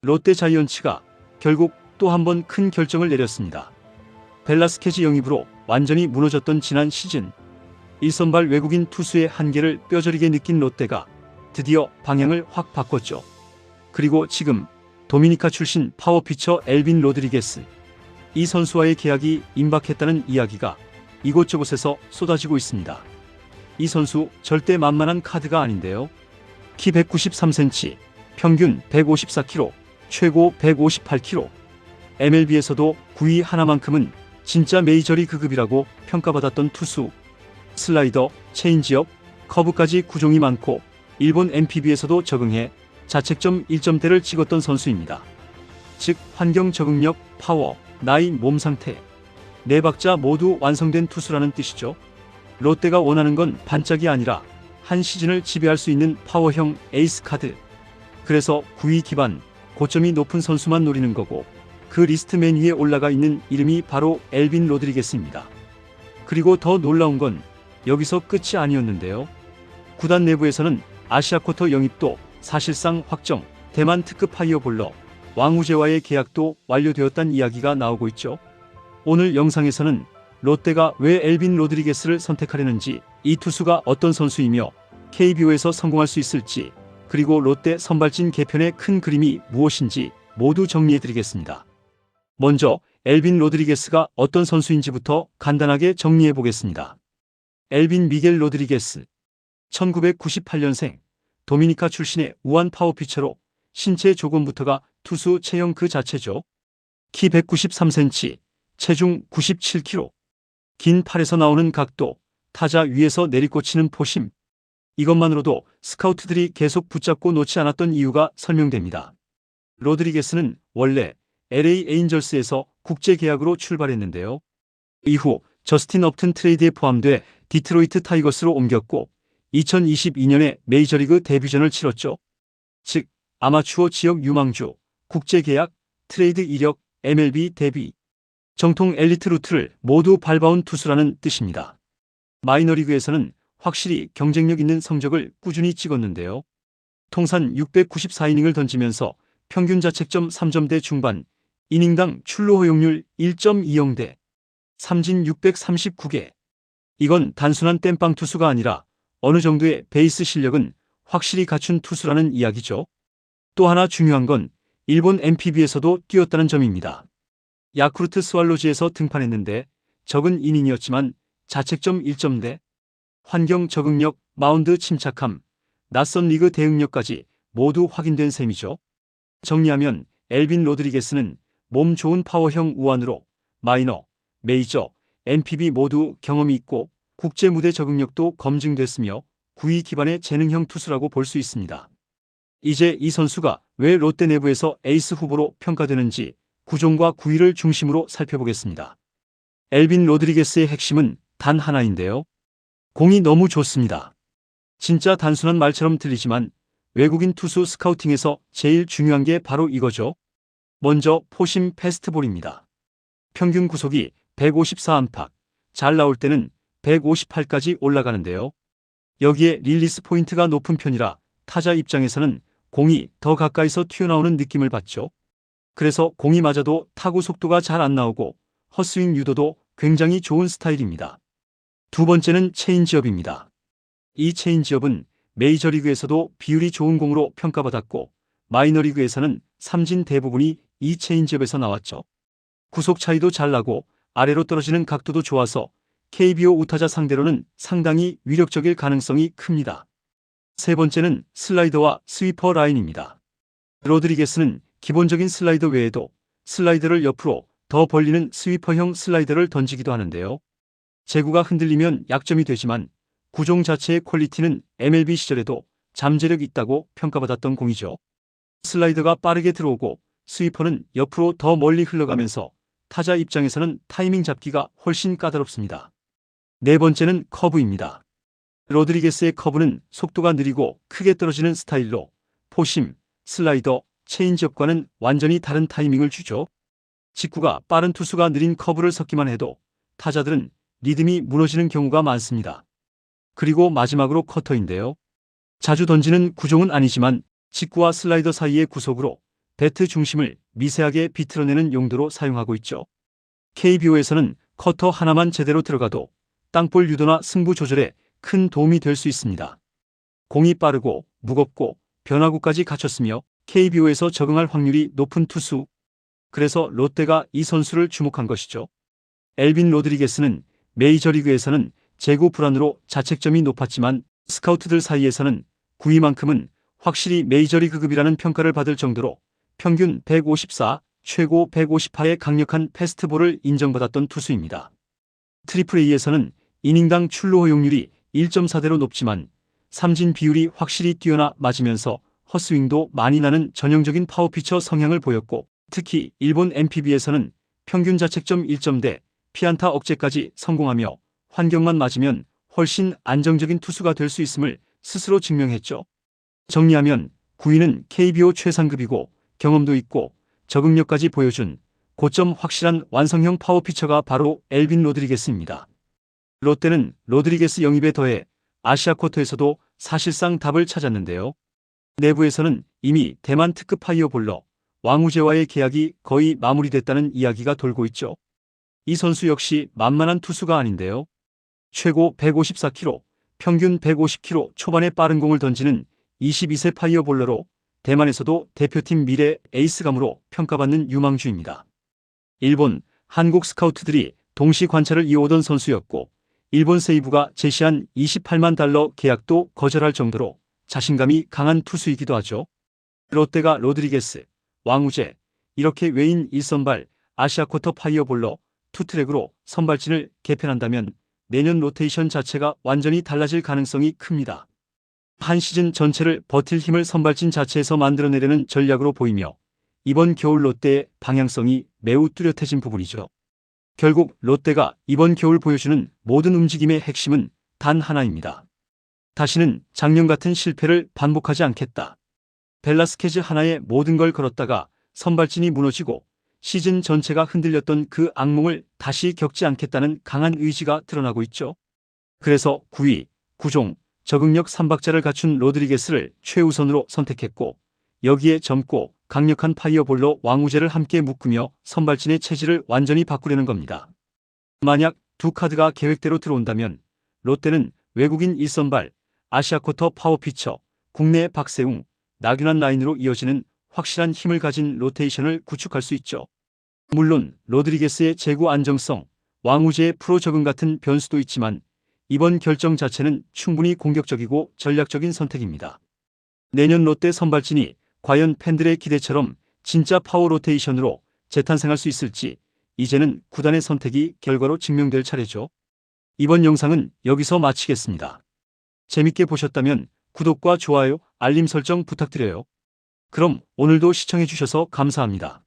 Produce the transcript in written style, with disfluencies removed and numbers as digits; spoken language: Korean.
롯데 자이언츠가 결국 또 한 번 큰 결정을 내렸습니다. 벨라스케지 영입으로 완전히 무너졌던 지난 시즌 1선발 외국인 투수의 한계를 뼈저리게 느낀 롯데가 드디어 방향을 확 바꿨죠. 그리고 지금 도미니카 출신 파워피처 엘빈 로드리게스, 이 선수와의 계약이 임박했다는 이야기가 이곳저곳에서 쏟아지고 있습니다. 이 선수 절대 만만한 카드가 아닌데요. 키 193cm, 평균 154kg, 최고 158kg. MLB에서도 9위 하나만큼은 진짜 메이저리그급이라고 평가받았던 투수. 슬라이더, 체인지업, 커브까지 구종이 많고 일본 NPB에서도 적응해 자책점 1점대를 찍었던 선수입니다. 즉 환경 적응력, 파워, 나이, 몸 상태, 네 박자 모두 완성된 투수라는 뜻이죠. 롯데가 원하는 건 반짝이 아니라 한 시즌을 지배할 수 있는 파워형 에이스 카드. 그래서 9위 기반, 고점이 높은 선수만 노리는 거고, 그 리스트 맨 위에 올라가 있는 이름이 바로 엘빈 로드리게스입니다. 그리고 더 놀라운 건 여기서 끝이 아니었는데요. 구단 내부에서는 아시아 쿼터 영입도 사실상 확정, 대만 특급 하이어볼러 왕우재와의 계약도 완료되었다는 이야기가 나오고 있죠. 오늘 영상에서는 롯데가 왜 엘빈 로드리게스를 선택하려는지, 이 투수가 어떤 선수이며 KBO에서 성공할 수 있을지, 그리고 롯데 선발진 개편의 큰 그림이 무엇인지 모두 정리해드리겠습니다. 먼저 엘빈 로드리게스가 어떤 선수인지부터 간단하게 정리해보겠습니다. 엘빈 미겔 로드리게스, 1998년생, 도미니카 출신의 우한 파워피처로 신체 조건부터가 투수 체형 그 자체죠. 키 193cm, 체중 97kg, 긴 팔에서 나오는 각도, 타자 위에서 내리꽂히는 포심. 이것만으로도 스카우트들이 계속 붙잡고 놓지 않았던 이유가 설명됩니다. 로드리게스는 원래 LA 에인절스에서 국제 계약으로 출발했는데요. 이후 저스틴 업튼 트레이드에 포함돼 디트로이트 타이거스로 옮겼고 2022년에 메이저리그 데뷔전을 치렀죠. 즉 아마추어 지역 유망주, 국제 계약, 트레이드 이력, MLB 데뷔, 정통 엘리트 루트를 모두 밟아온 투수라는 뜻입니다. 마이너리그에서는 확실히 경쟁력 있는 성적을 꾸준히 찍었는데요. 통산 694이닝을 던지면서 평균 자책점 3점대 중반, 이닝당 출루 허용률 1.20대, 삼진 639개. 이건 단순한 땜빵 투수가 아니라 어느 정도의 베이스 실력은 확실히 갖춘 투수라는 이야기죠. 또 하나 중요한 건 일본 NPB에서도 뛰었다는 점입니다. 야쿠르트 스왈로즈에서 등판했는데 적은 이닝이었지만 자책점 1점대, 환경 적응력, 마운드 침착함, 낯선 리그 대응력까지 모두 확인된 셈이죠. 정리하면 엘빈 로드리게스는 몸 좋은 파워형 우완으로 마이너, 메이저, NPB 모두 경험이 있고 국제 무대 적응력도 검증됐으며 9위 기반의 재능형 투수라고 볼 수 있습니다. 이제 이 선수가 왜 롯데 내부에서 에이스 후보로 평가되는지 구종과 구위를 중심으로 살펴보겠습니다. 엘빈 로드리게스의 핵심은 단 하나인데요. 공이 너무 좋습니다. 진짜 단순한 말처럼 들리지만 외국인 투수 스카우팅에서 제일 중요한 게 바로 이거죠. 먼저 포심 패스트볼입니다. 평균 구속이 154안팎, 잘 나올 때는 158까지 올라가는데요. 여기에 릴리스 포인트가 높은 편이라 타자 입장에서는 공이 더 가까이서 튀어나오는 느낌을 받죠. 그래서 공이 맞아도 타구 속도가 잘 안 나오고 헛스윙 유도도 굉장히 좋은 스타일입니다. 두 번째는 체인지업입니다. 이 체인지업은 메이저리그에서도 비율이 좋은 공으로 평가받았고 마이너리그에서는 삼진 대부분이 이 체인지업에서 나왔죠. 구속 차이도 잘 나고 아래로 떨어지는 각도도 좋아서 KBO 우타자 상대로는 상당히 위력적일 가능성이 큽니다. 세 번째는 슬라이더와 스위퍼 라인입니다. 로드리게스는 기본적인 슬라이더 외에도 슬라이더를 옆으로 더 벌리는 스위퍼형 슬라이더를 던지기도 하는데요. 제구가 흔들리면 약점이 되지만 구종 자체의 퀄리티는 MLB 시절에도 잠재력 있다고 평가받았던 공이죠. 슬라이더가 빠르게 들어오고 스위퍼는 옆으로 더 멀리 흘러가면서 타자 입장에서는 타이밍 잡기가 훨씬 까다롭습니다. 네 번째는 커브입니다. 로드리게스의 커브는 속도가 느리고 크게 떨어지는 스타일로 포심, 슬라이더, 체인지업과는 완전히 다른 타이밍을 주죠. 직구가 빠른 투수가 느린 커브를 섞기만 해도 타자들은 리듬이 무너지는 경우가 많습니다. 그리고 마지막으로 커터인데요. 자주 던지는 구종은 아니지만 직구와 슬라이더 사이의 구속으로 배트 중심을 미세하게 비틀어내는 용도로 사용하고 있죠. KBO에서는 커터 하나만 제대로 들어가도 땅볼 유도나 승부 조절에 큰 도움이 될 수 있습니다. 공이 빠르고 무겁고 변화구까지 갖췄으며 KBO에서 적응할 확률이 높은 투수. 그래서 롯데가 이 선수를 주목한 것이죠. 엘빈 로드리게스는 메이저리그에서는 재고 불안으로 자책점이 높았지만 스카우트들 사이에서는 9위만큼은 확실히 메이저리그급이라는 평가를 받을 정도로 평균 154, 최고 150하의 강력한 패스트볼을 인정받았던 투수입니다. AAA에서는 이닝당 출루 허용률이 1.4대로 높지만 삼진 비율이 확실히 뛰어나 맞으면서 헛스윙도 많이 나는 전형적인 파워피처 성향을 보였고, 특히 일본 NPB에서는 평균 자책점 1점대, 피안타 억제까지 성공하며 환경만 맞으면 훨씬 안정적인 투수가 될 수 있음을 스스로 증명했죠. 정리하면 9위는 KBO 최상급이고 경험도 있고 적응력까지 보여준 고점 확실한 완성형 파워피처가 바로 엘빈 로드리게스입니다. 롯데는 로드리게스 영입에 더해 아시아쿼터에서도 사실상 답을 찾았는데요. 내부에서는 이미 대만 특급 파이어볼러 왕우재와의 계약이 거의 마무리됐다는 이야기가 돌고 있죠. 이 선수 역시 만만한 투수가 아닌데요. 최고 154km, 평균 150km 초반의 빠른 공을 던지는 22세 파이어볼러로 대만에서도 대표팀 미래 에이스감으로 평가받는 유망주입니다. 일본, 한국 스카우트들이 동시 관찰을 이어오던 선수였고, 일본 세이부가 제시한 28만 달러 계약도 거절할 정도로 자신감이 강한 투수이기도 하죠. 롯데가 로드리게스, 왕우재, 이렇게 외인 1선발 아시아쿼터 파이어볼러 투트랙으로 선발진을 개편한다면 내년 로테이션 자체가 완전히 달라질 가능성이 큽니다. 한 시즌 전체를 버틸 힘을 선발진 자체에서 만들어내려는 전략으로 보이며 이번 겨울 롯데의 방향성이 매우 뚜렷해진 부분이죠. 결국 롯데가 이번 겨울 보여주는 모든 움직임의 핵심은 단 하나입니다. 다시는 작년 같은 실패를 반복하지 않겠다. 벨라스케즈 하나에 모든 걸 걸었다가 선발진이 무너지고 시즌 전체가 흔들렸던 그 악몽을 다시 겪지 않겠다는 강한 의지가 드러나고 있죠. 그래서 9위, 구종, 적응력 3박자를 갖춘 로드리게스를 최우선으로 선택했고, 여기에 젊고 강력한 파이어볼러 왕우재를 함께 묶으며 선발진의 체질을 완전히 바꾸려는 겁니다. 만약 두 카드가 계획대로 들어온다면 롯데는 외국인 1선발, 아시아쿼터 파워피처, 국내 박세웅, 나균환 라인으로 이어지는 확실한 힘을 가진 로테이션을 구축할 수 있죠. 물론 로드리게스의 재구 안정성, 왕우재의 프로 적응 같은 변수도 있지만 이번 결정 자체는 충분히 공격적이고 전략적인 선택입니다. 내년 롯데 선발진이 과연 팬들의 기대처럼 진짜 파워 로테이션으로 재탄생할 수 있을지 이제는 구단의 선택이 결과로 증명될 차례죠. 이번 영상은 여기서 마치겠습니다. 재밌게 보셨다면 구독과 좋아요, 알림 설정 부탁드려요. 그럼 오늘도 시청해주셔서 감사합니다.